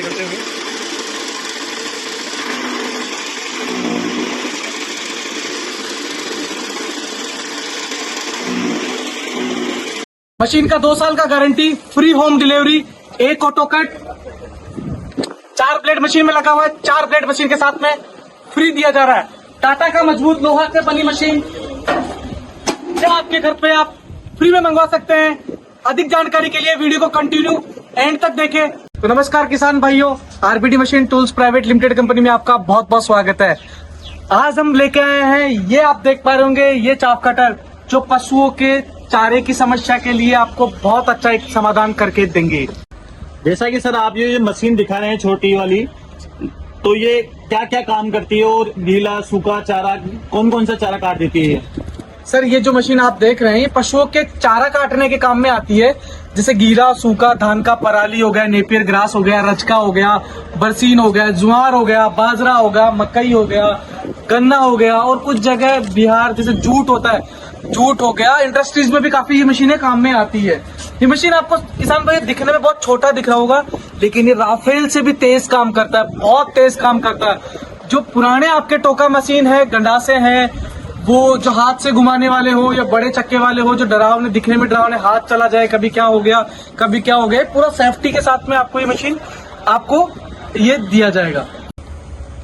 करते हुए। मशीन का 2 साल का गारंटी, फ्री होम डिलीवरी, एक ऑटो कट, 4 ब्लेड मशीन में लगा हुआ है, 4 ब्लेड मशीन के साथ में फ्री दिया जा रहा है। टाटा का मजबूत लोहा से बनी मशीन जो आपके घर पे आप फ्री में मंगवा सकते हैं। अधिक जानकारी के लिए वीडियो को कंटिन्यू एंड तक देखें। तो नमस्कार किसान भाइयों, RBD machine tools private limited company में आपका बहुत बहुत स्वागत है। आज हम लेके आए हैं, ये आप देख पा रहे होंगे, ये चाप कटर जो पशुओं के चारे की समस्या के लिए आपको बहुत अच्छा एक समाधान करके देंगे। जैसा कि सर आप ये मशीन दिखा रहे हैं छोटी वाली, तो ये क्या क्या काम करती है और गीला सूखा चारा कौन कौन सा चारा काट देती है? सर ये जो मशीन आप देख रहे हैं, ये पशुओं के चारा काटने के काम में आती है। जैसे गीला सूखा धान का पराली हो गया, नेपियर ग्रास हो गया, रचका हो गया, बरसीन हो गया, ज्वार हो गया, बाजरा हो गया, मकई हो गया, गन्ना हो गया, और कुछ जगह बिहार जैसे जूट होता है, जूट हो गया, इंडस्ट्रीज में भी काफी ये मशीनें काम में आती है। ये मशीन आपको किसान भाई दिखने में बहुत छोटा दिख रहा होगा, लेकिन ये राफेल से भी तेज काम करता है, बहुत तेज काम करता है। जो पुराने आपके टोका मशीन है, गंडासे हैं, वो जो हाथ से घुमाने वाले हो या बड़े चक्के वाले हो, जो डरावने दिखने में डरावने, हाथ चला जाए कभी क्या हो गया कभी क्या हो गया, पूरा सेफ्टी के साथ में आपको ये मशीन आपको ये दिया जाएगा।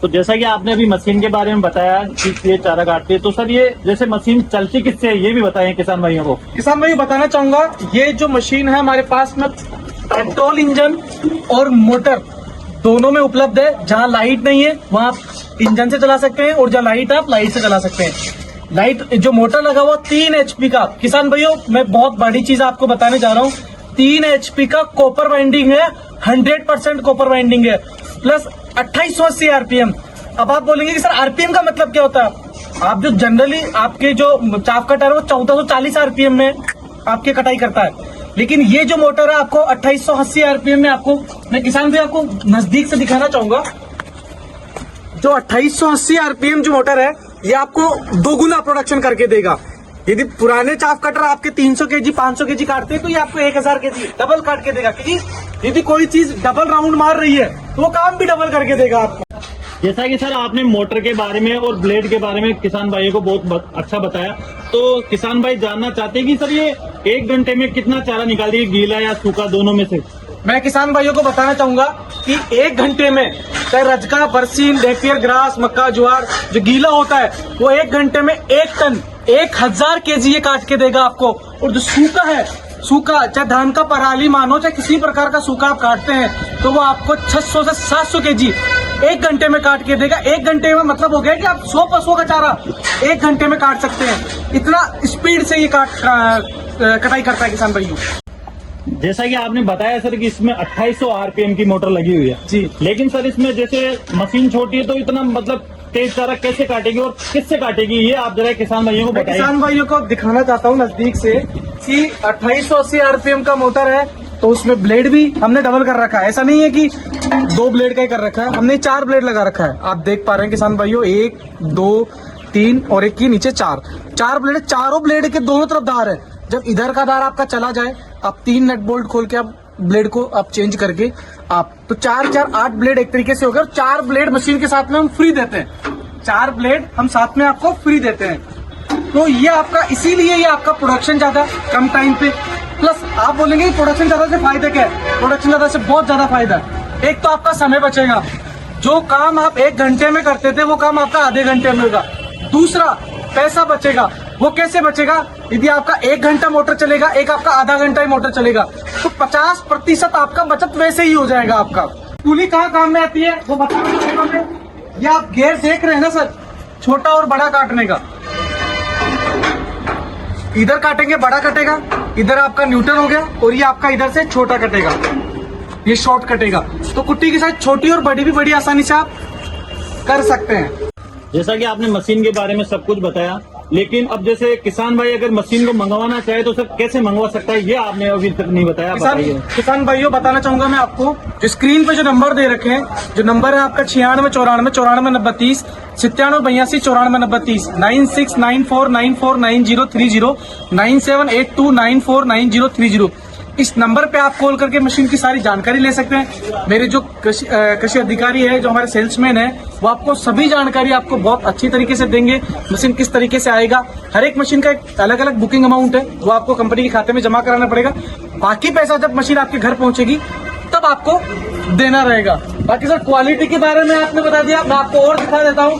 तो जैसा कि आपने अभी मशीन के बारे में बताया कि ये चारा काटती है, तो सर ये जैसे मशीन चलती किससे है ये भी बताएं किसान भाइयों को। किसान भाई बताना चाहूंगा, ये जो मशीन है हमारे पास में पेट्रोल इंजन और मोटर दोनों में उपलब्ध है। जहाँ लाइट नहीं है वहाँ इंजन से चला सकते हैं, और जहाँ लाइट है आप लाइट से चला सकते हैं। लाइट जो मोटर लगा हुआ 3 HP का, किसान भाइयों मैं बहुत बड़ी चीज आपको बताने जा रहा हूँ, 3 HP का कॉपर वाइंडिंग है, 100% कॉपर वाइंडिंग है, प्लस 2880 RPM। अब आप बोलेंगे कि सर RPM का मतलब क्या होता है? आप जो जनरली आपके जो चाप कटर है वो 1440 RPM में आपकी कटाई करता है, लेकिन ये जो मोटर है आपको 2880 RPM में आपको, मैं किसान भाई आपको नजदीक से दिखाना चाहूंगा। जो 2880 RPM जो मोटर है, ये आपको 2 गुना प्रोडक्शन करके देगा। यदि पुराने चाप कटर आपके 300 kg 500 kg काटते हैं, तो ये आपको 1000 kg डबल काट के देगा। क्योंकि यदि कोई चीज डबल राउंड मार रही है तो वो काम भी डबल करके देगा आपको। जैसा कि सर आपने मोटर के बारे में और ब्लेड के बारे में किसान भाइयों को बहुत अच्छा बताया, तो किसान भाई जानना चाहते हैं कि सर ये 1 घंटे में कितना चारा निकाल देगी, गीला या सूखा दोनों में से? मैं किसान भाइयों को बताना चाहूंगा कि 1 घंटे में चाहे रजका, बरसीन, नेपियर ग्रास, मक्का, ज्वार जो गीला होता है वो 1 घंटे में 1 टन 1000 kg ये काट के देगा आपको। और जो सूखा है, सूखा चाहे धान का पराली मानो, चाहे किसी प्रकार का सूखा आप काटते हैं, तो वो आपको 600 से 700 kg 1 घंटे में काट के देगा। 1 घंटे में मतलब हो गया कि आप 100 पशुओं का चारा 1 घंटे में काट सकते हैं। इतना स्पीड से ये कटाई करता है किसान भाइयों। जैसा कि आपने बताया सर कि इसमें 2800 RPM की मोटर लगी हुई है जी, लेकिन सर इसमें जैसे मशीन छोटी है तो इतना मतलब तेज चारा कैसे काटेगी और किससे काटेगी, ये आप जरा किसान भाइयों को बताइए। किसान भाइयों को दिखाना चाहता हूँ नजदीक से कि 2880 RPM का मोटर है, तो उसमें ब्लेड भी हमने डबल कर रखा है। ऐसा नहीं है कि 2 ब्लेड का ही कर रखा है, हमने 4 ब्लेड लगा रखा है। आप देख पा रहे हैं किसान भाइयों, 1 2 3 और एक की नीचे 4 ब्लेड, चारों ब्लेड के दोनों तरफ धार है। जब इधर का धार आपका चला जाए, आप 3 नट बोल्ट खोल के आप ब्लेड को आप चेंज करके आप तो 4 ब्लेड एक तरीके से हो गया। और 4 ब्लेड मशीन के साथ में हम फ्री देते हैं, 4 ब्लेड हम साथ में आपको फ्री देते हैं। तो ये आपका, इसीलिए ये आपका प्रोडक्शन ज्यादा कम टाइम पे, प्लस आप बोलेंगे प्रोडक्शन ज्यादा से फायदा क्या है? प्रोडक्शन ज्यादा से बहुत ज्यादा फायदा है। एक तो आपका समय बचेगा, जो काम आप 1 घंटे में करते थे वो काम आपका आधे घंटे में होगा। दूसरा पैसा बचेगा, वो कैसे बचेगा? यदि आपका 1 घंटा मोटर चलेगा, एक आपका आधा घंटा ही मोटर चलेगा, तो 50% आपका बचत वैसे ही हो जाएगा। आपका कूली कहाँ काम में आती है वो बताना। ये आप गेयर देख रहे हैं ना सर, छोटा और बड़ा काटने का, इधर काटेंगे बड़ा कटेगा, इधर आपका न्यूट्रल हो गया, और ये आपका इधर से छोटा कटेगा, ये शॉर्ट कटेगा। तो कुट्टी की साइज छोटी और बड़ी भी बड़ी आसानी से आप कर सकते हैं। जैसा कि आपने मशीन के बारे में सब कुछ बताया, लेकिन अब जैसे किसान भाई अगर मशीन को मंगवाना चाहे तो सर कैसे मंगवा सकता है, ये आपने अभी तक नहीं बताया। किसान भाइयों बताना चाहूंगा मैं आपको, जो स्क्रीन पे जो नंबर दे रखे हैं, जो नंबर है आपका 9694949030, 9782949030, 9694949030, 9782949030। इस नंबर पे आप कॉल करके मशीन की सारी जानकारी ले सकते हैं। मेरे जो कृषि अधिकारी है, जो हमारे सेल्समैन है, वो आपको सभी जानकारी आपको बहुत अच्छी तरीके से देंगे। मशीन किस तरीके से आएगा, हर एक मशीन का एक अलग अलग बुकिंग अमाउंट है, वो आपको कंपनी के खाते में जमा कराना पड़ेगा। बाकी पैसा जब मशीन आपके घर पहुंचेगी तब आपको देना रहेगा। बाकी सर क्वालिटी के बारे में आपने बता दिया, मैं आपको और दिखा देता हूँ।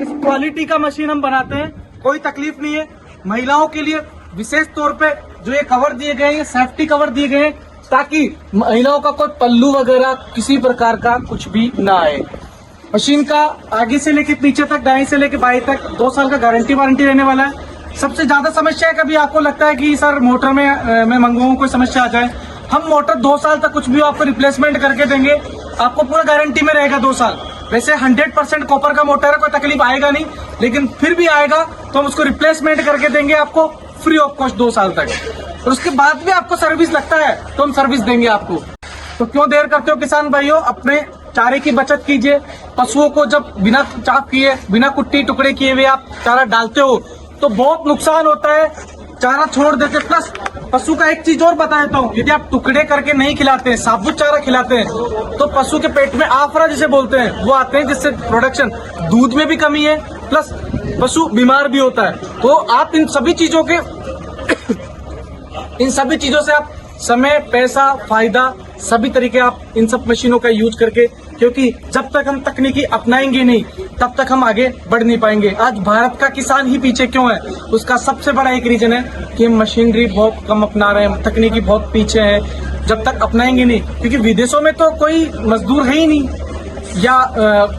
इस क्वालिटी का मशीन हम बनाते हैं, कोई तकलीफ नहीं है। महिलाओं के लिए विशेष तौर पे जो ये कवर दिए गए हैं, सेफ्टी कवर दिए गए हैं, ताकि महिलाओं का कोई पल्लू वगैरह किसी प्रकार का कुछ भी ना आए। मशीन का आगे से लेके पीछे तक, दाएं से लेके बाएं तक 2 साल का गारंटी वारंटी रहने वाला है। सबसे ज्यादा समस्या है, कभी आपको लगता है कि सर मोटर में मैं मंगवाऊं, कोई समस्या आ जाए, हम मोटर 2 साल तक कुछ भी आपको रिप्लेसमेंट करके देंगे, आपको पूरा गारंटी में रहेगा 2 साल। वैसे 100% कॉपर का मोटर है, कोई तकलीफ आएगा नहीं, लेकिन फिर भी आएगा तो हम उसको रिप्लेसमेंट करके देंगे आपको फ्री ऑफ कॉस्ट 2 साल तक। और उसके बाद भी आपको सर्विस लगता है तो हम सर्विस देंगे आपको। तो क्यों देर करते हो किसान भाइयों, अपने चारे की बचत कीजिए। पशुओं को जब बिना चाप किए, बिना कुट्टी टुकड़े किए हुए आप चारा डालते हो तो बहुत नुकसान होता है, चारा छोड़ देते। प्लस पशु का एक चीज और बता देता हूँ, यदि आप टुकड़े करके नहीं खिलाते हैं, साबुत चारा खिलाते हैं, तो पशु के पेट में आफरा जिसे बोलते हैं वो आते हैं, जिससे प्रोडक्शन दूध में भी कमी है, प्लस पशु बीमार भी होता है। तो आप इन सभी चीजों से आप समय, पैसा, फायदा सभी तरीके आप इन सब मशीनों का यूज करके, क्योंकि जब तक हम तकनीकी अपनाएंगे नहीं तब तक हम आगे बढ़ नहीं पाएंगे। आज भारत का किसान ही पीछे क्यों है, उसका सबसे बड़ा एक रीजन है कि हम मशीनरी बहुत कम अपना रहे हैं, तकनीकी बहुत पीछे है। जब तक अपनाएंगे नहीं, क्योंकि विदेशों में तो कोई मजदूर है ही नहीं, या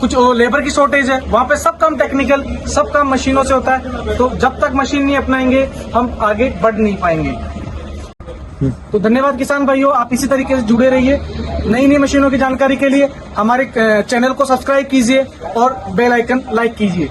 कुछ लेबर की शॉर्टेज है, वहाँ पे सब काम टेक्निकल, सब काम मशीनों से होता है। तो जब तक मशीन नहीं अपनाएंगे हम आगे बढ़ नहीं पाएंगे। तो धन्यवाद किसान भाइयों, आप इसी तरीके से जुड़े रहिए। नई नई मशीनों की जानकारी के लिए हमारे चैनल को सब्सक्राइब कीजिए और बेल आइकन लाइक कीजिए।